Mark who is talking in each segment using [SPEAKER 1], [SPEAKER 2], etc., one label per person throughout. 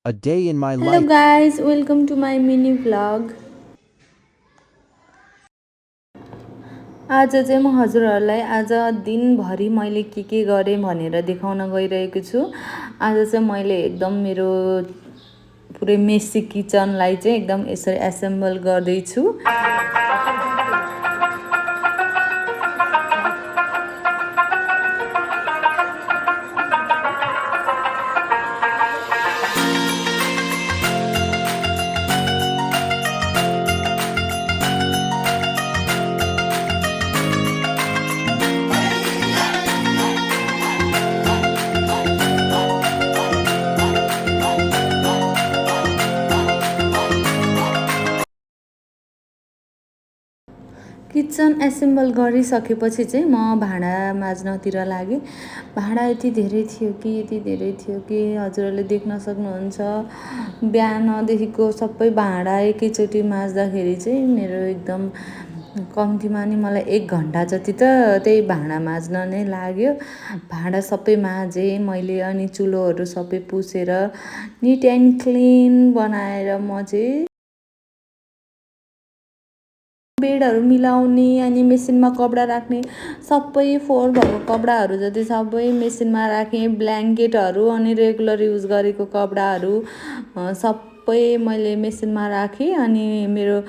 [SPEAKER 1] A day in my
[SPEAKER 2] Hello
[SPEAKER 1] life.
[SPEAKER 2] guys, welcome to my mini vlog. आज चाहिँ म हजुरहरूलाई आज दिनभरि मैले के गरेँ भनेर देखाउन गइरहेको छु। आज चाहिँ मैले एकदम मेरो पुरै मेसी किचनलाई चाहिँ एकदम यसरी एसेम्बल गर्दैछु। किचन एसेम्बल गरिसकेपछि चाहिँ म भाँडा माझ्नतिर लागेँ। भाँडा यति धेरै थियो कि हजुरहरूले देख्न सक्नुहुन्छ। बिहानदेखिको सबै भाँडा एकैचोटि माझ्दाखेरि चाहिँ मेरो एकदम कम्तीमा नि मलाई 1 घन्टा जति त त्यही भाँडा माझ्न नै लाग्यो। भाँडा सबै माझेँ मैले अनि चुलोहरू सबै पुसेर निट एन्ड क्लिन बनाएर म चाहिँ बेडहरू मिलाउने अनि मेसिनमा कपडा राख्ने सबै फोहोर भएको कपडाहरू जति सबै मेसिनमा राखेँ। ब्ल्याङ्केटहरू अनि रेगुलर युज गरेको कपडाहरू सबै मैले मेसिनमा राखेँ। अनि मेरो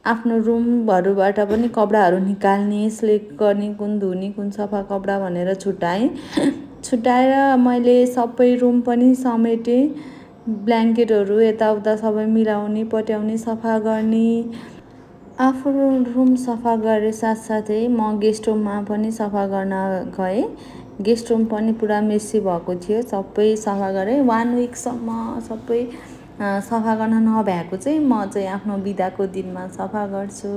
[SPEAKER 2] आफ्नो रुमहरूबाट पनि कपडाहरू निकाल्ने, सिलेक्ट गर्ने, कुन धुने कुन सफा कपडा भनेर छुट्याएँ। छुट्याएर मैले सबै रुम पनि समेटेँ। ब्ल्याङ्केटहरू यताउता सबै मिलाउने, पट्याउने, सफा गर्ने। आफ्नो रुम सफा गरे साथसाथै म गेस्ट रुममा पनि सफा गर्न गएँ। गेस्ट रुम पनि पुरा मेसी भएको थियो, सबै सफा गरेँ। 1 विकसम्म सबै सफा गर्न नभ्याएको चाहिँ म चाहिँ आफ्नो बिदाको दिनमा सफा गर्छु।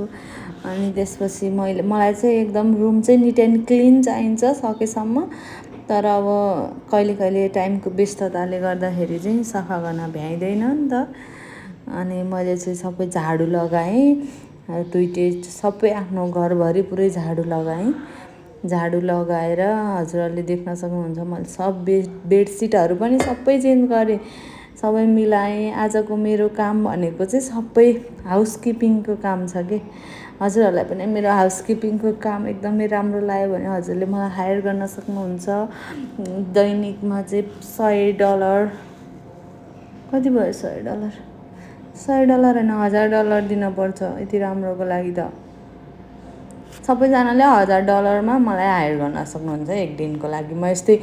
[SPEAKER 2] अनि त्यसपछि मलाई चाहिँ एकदम रुम चाहिँ निट एन्ड क्लिन चाहिन्छ सकेसम्म। तर अब कहिले टाइमको व्यस्तताले गर्दाखेरि चाहिँ सफा गर्न भ्याइँदैन नि त। अनि मैले चाहिँ सबै झाडु लगाएँ। दुईटै सबै आफ्नो घरभरि पुरै झाडु लगाएँ। झाडु लगाएर हजुरहरूले देख्न सक्नुहुन्छ मैले सब बेडसिटहरू पनि सबै चेन्ज गरेँ, सबै मिलाएँ। आजको मेरो काम भनेको चाहिँ सबै हाउसकिपिङको काम छ के। हजुरहरूलाई पनि मेरो हाउसकिपिङको काम एकदमै राम्रो लाग्यो भने हजुरले मलाई हायर गर्न सक्नुहुन्छ। दैनिकमा चाहिँ $100 कति भयो $100? $100 होइन $1000 दिनुपर्छ यति राम्रोको लागि त। सबैजनाले $1000मा मलाई हायर गर्न सक्नुहुन्छ 1 दिनको लागि। म यस्तै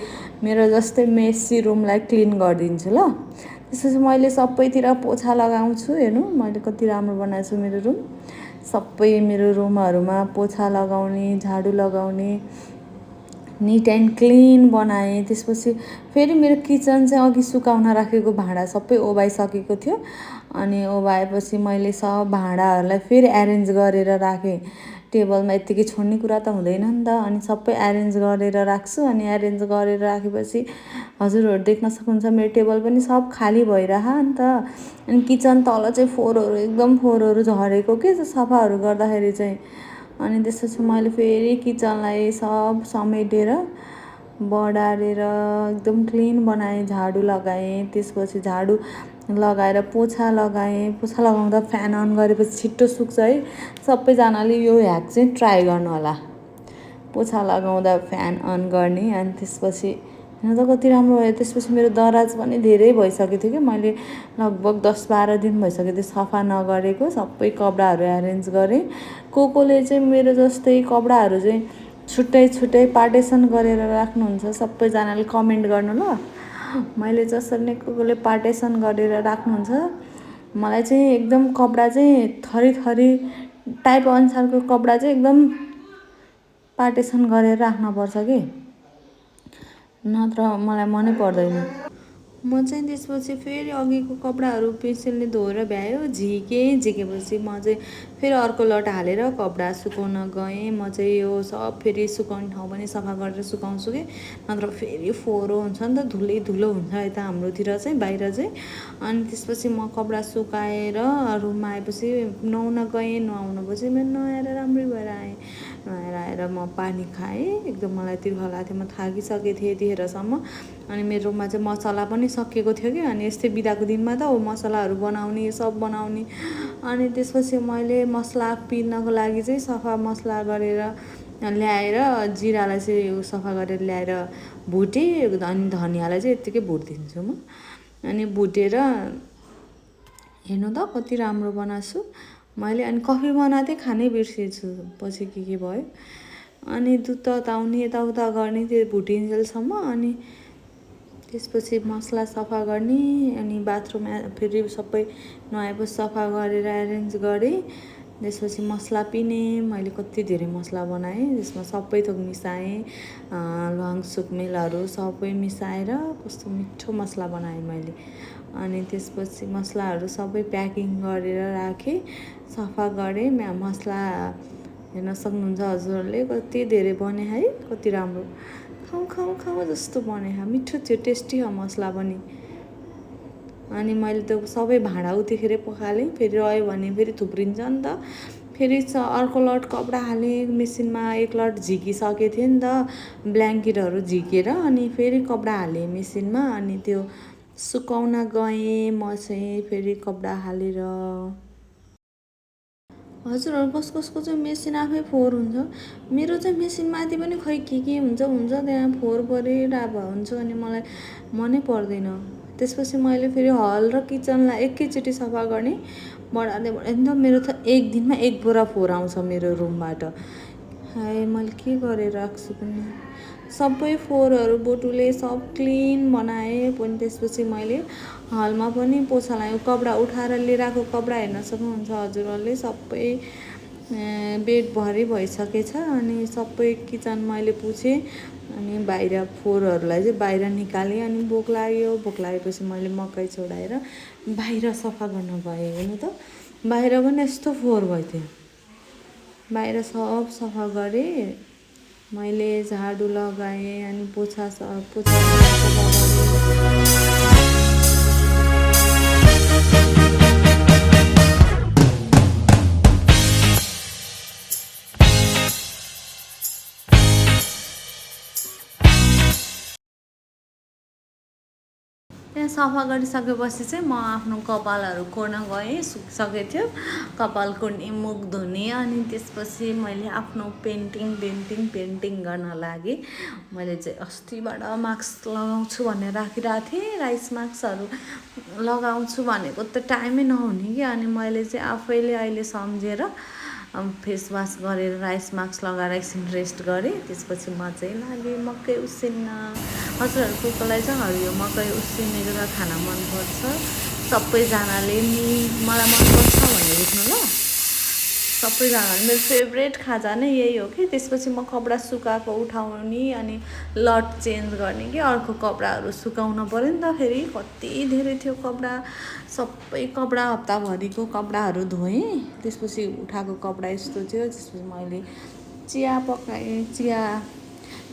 [SPEAKER 2] मेरो जस्तै मेसी रुमलाई क्लिन गरिदिन्छु ल। त्यसपछि मैले सबैतिर पोछा लगाउँछु। हेर्नु मैले कति राम्रो बनाएको छु मेरो रुम। सबै मेरो रुमहरूमा पोछा लगाउने, झाडु लगाउने, निट एन्ड क्लिन बनाएँ। त्यसपछि फेरि मेरो किचन चाहिँ अघि सुकाउन राखेको भाँडा सबै ओभाइसकेको थियो। अनि ओभाएपछि मैले सब भाँडाहरूलाई फेरि एरेन्ज गरेर राखेँ। टेबलमा यत्तिकै छोड्ने कुरा त हुँदैन नि त। अनि सबै एरेन्ज गरेर राख्छु। अनि एरेन्ज गरेर राखेपछि हजुरहरू देख्न सक्नुहुन्छ मेरो टेबल पनि सब खाली भइरह नि त। अनि किचन तल चाहिँ फोहोरहरू झरेको के सफाहरू गर्दाखेरि चाहिँ। अनि त्यसपछि मैले फेरि किचनलाई सब समेटेर बढारेर एकदम क्लिन बनाएँ, झाडु लगाएँ। त्यसपछि झाडु लगाएर पोछा लगाएँ। पोछा लगाउँदा फ्यान अन गरेपछि छिट्टो सुक्छ है। सबैजनाले यो ह्याक चाहिँ ट्राई गर्नु होला। पोछा लगाउँदा फ्यान अन गर्ने। अनि त्यसपछि हेर्नु त कति राम्रो भयो। त्यसपछि मेरो दराज पनि धेरै भइसकेको थियो कि मैले लगभग 10-12 दिन भइसक्यो त्यो सफा नगरेको। सबै कपडाहरू एरेन्ज गरेँ। कोले चाहिँ मेरो जस्तै कपडाहरू चाहिँ छुट्टै पार्टेसन गरेर राख्नुहुन्छ सबैजनाले कमेन्ट गर्नु ल। मैले जसरी नै कोले पार्टेसन गरेर राख्नुहुन्छ। मलाई चाहिँ एकदम कपडा चाहिँ थरी टाइप अनुसारको कपडा चाहिँ एकदम पार्टेसन गरेर राख्नुपर्छ कि, नत्र मलाई मनै पर्दैन। म चाहिँ त्यसपछि फेरि अघिको कपडाहरू पेन्सिलले धोएर भ्यायो, झिकेपछि म चाहिँ फेरि अर्को लट हालेर कपडा सुकाउन गएँ। म चाहिँ यो सब फेरि सुकाउने ठाउँ पनि सफा गरेर सुकाउँछु कि, नत्र फेरि फोहोरो हुन्छ नि त, धुलो हुन्छ यता हाम्रोतिर चाहिँ बाहिर चाहिँ। अनि त्यसपछि म कपडा सुकाएर रुममा आएपछि नुहाउन गएँ। नुहाउनपछि मैले नुहाएर राम्रै भएर आएँ। नुहाएर आएर म पानी खाएँ। एकदम मलाई तिर्खा लागेको थियो, म थाकिसकेको थिएँ यतिखेरसम्म। अनि मेरो रुममा चाहिँ मसला पनि सकिएको थियो कि, अनि यस्तै बिदाको दिनमा त मसलाहरू बनाउने सब बनाउने। अनि त्यसपछि मैले मसला पिर्नको लागि चाहिँ सफा मसला गरेर ल्याएर जिरालाई चाहिँ सफा गरेर ल्याएर भुटेँ। अनि धनियालाई चाहिँ यत्तिकै भुटिदिन्छु म। अनि भुटेर हेर्नु त कति राम्रो बनाएको छु मैले। अनि कफी बनाएको थिएँ, खानै बिर्सेछु, पछि के भयो। अनि दुध तताउने यताउता गर्ने त्यो भुटिन्जेलसम्म। अनि त्यसपछि मसला सफा गर्ने, अनि बाथरुम फेरि सबै नुहाएपछि सफा गरेर एरेन्ज गरेँ। त्यसपछि मसला पिने मैले कति धेरै मसला बनाएँ, त्यसमा सबै थोक मिसाएँ, ल्वाङ सुकमेलहरू सबै मिसाएर कस्तो मिठो मसला बनाएँ मैले। अनि त्यसपछि मसलाहरू सबै प्याकिङ गरेर राखेँ, सफा गरेँ। मसला हेर्न सक्नुहुन्छ हजुरहरूले, कति धेरै बने है, कति राम्रो खाउँ खाउँ खाउँ जस्तो बने। मिठो थियो, टेस्टी हो मसला पनि। अनि मैले त्यो सबै भाँडा उतिखेरै पखालेँ, फेरि रह्यो भने फेरि थुप्रिन्छ नि त। फेरि अर्को लट कपडा हालेँ मेसिनमा, एक लट झिकिसकेको थियो नि त ब्ल्याङ्केटहरू झिकेर। अनि फेरि कपडा हालेँ मेसिनमा, अनि त्यो सुकाउन गएँ म चाहिँ फेरि कपडा हालेर। हजुरहरू कसको चाहिँ मेसिन आफै फोहोर हुन्छ, मेरो चाहिँ मेसिन माथि पनि खै के हुन्छ त्यहाँ फोहोर परेर अब हुन्छ। अनि मलाई मनै पर्दैन। त्यसपछि मैले फेरि हल र किचनलाई एकैचोटि सफा गर्ने, बढार्दै त मेरो त एक दिनमा एक बोरा फोहोर आउँछ मेरो रुमबाट। हाय मैले के गरेर राख्छु पनि, सबै फोहोरहरू बोटुले सब क्लिन बनाएँ। पनि त्यसपछि मैले हलमा पनि पोछा लगाएँ। कपडा उठाएर लिएर आएको कपडा हेर्न सक्नुहुन्छ हजुरहरूले, सबै बेडभरि भइसकेछ। अनि सबै किचन मैले पुछेँ, अनि बाहिर फोहोरहरूलाई चाहिँ बाहिर निकालेँ। अनि भोक लागेपछि मैले मकै छोडाएर बाहिर सफा गर्न गएँ। हेर्नु त बाहिर पनि यस्तो फोहोर भइदियो। बाहिर सब सफा गरेँ मैले, झाडु लगाएँ, अनि पोछा सफा गरेँ। त्यहाँ सफा गरिसकेपछि चाहिँ म आफ्नो कपालहरू कोर्न गएँ, सुकिसकेको थियो कपाल कोर्ने, मुख धुने। अनि त्यसपछि मैले आफ्नो पेन्टिङ गर्न लागेँ। मैले चाहिँ अस्तिबाट मास्क लगाउँछु भनेर राखिरहेको थिएँ, राइस मास्कहरू लगाउँछु भनेको त टाइमै नहुने कि। अनि मैले चाहिँ आफैले अहिले सम्झेर फेसवास गरेर राइस मास्क लगाएर एकछिन रेस्ट गरेँ। त्यसपछि म चाहिँ लागेँ मकै उसिन्न। हजुरहरूको कोलाई चाहिँ हरियो मकै उसिनेर खाना मनपर्छ, सबैजनाले नि मलाई मनपर्छ भनेर बुझ्नु ल। सबैजनाले मेरो फेभरेट खाजा नै यही हो कि। त्यसपछि म कपडा सुकाएको उठाउने, अनि लट चेन्ज गर्ने कि अर्को कपडाहरू सुकाउन पऱ्यो नि त। फेरि कति धेरै थियो कपडा, सबै कपडा हप्ताभरिको कपडाहरू धोएँ। त्यसपछि उठाएको कपडा यस्तो थियो। त्यसपछि मैले चिया पकाएँ,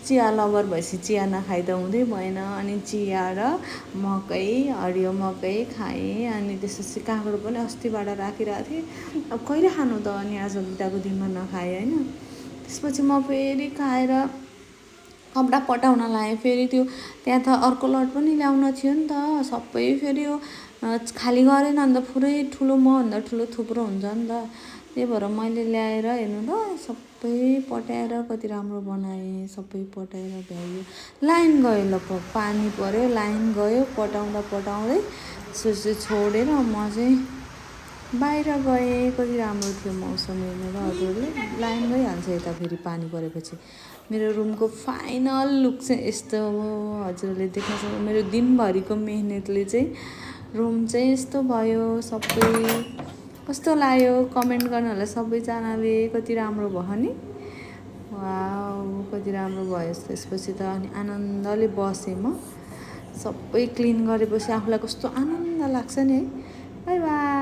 [SPEAKER 2] चिया लभर भएपछि चिया नखाइ त हुँदै भएन। अनि चिया र मकै, हरियो मकै खाएँ। अनि त्यसपछि काँक्रो पनि अस्तिबाट राखिरहेको थिएँ, अब कहिले खानु त। अनि आज बिदाको दिनमा नखाएँ होइन। त्यसपछि म फेरि खाएर कपडा पटाउन लगाएँ। फेरि त्यो त्यहाँ त अर्को लट पनि ल्याउन थियो नि त, सबै फेरि यो खाली गरेन नि त, पुरै ठुलो मभन्दा ठुलो थुप्रो हुन्छ नि त। त्यही भएर मैले ल्याएर हेर्नु त सबै पटाएर कति राम्रो बनाएँ। सबै पटाएर भ्यायो, लाइन गयो ल, पानी पऱ्यो लाइन गयो, पटाउँदै त्यसपछि छोडेर म चाहिँ बाहिर गएँ। कति राम्रो थियो मौसम हेर्नु त हजुरले, लाइन गइहाल्छ यता फेरि पानी परेपछि। मेरो रुमको फाइनल लुक चाहिँ यस्तो हो, हजुरले देख्न सक्नुहुन्छ। मेरो दिनभरिको मेहनतले चाहिँ रुम चाहिँ यस्तो भयो। सबै कस्तो लाग्यो कमेन्ट गर्न होला सबैजनाले, कति राम्रो भयो नि, वाउ कति राम्रो भयो। त्यसपछि त अनि आनन्दले बसेँ म। सबै क्लिन गरेपछि आफूलाई कस्तो आनन्द लाग्छ नि है। By by.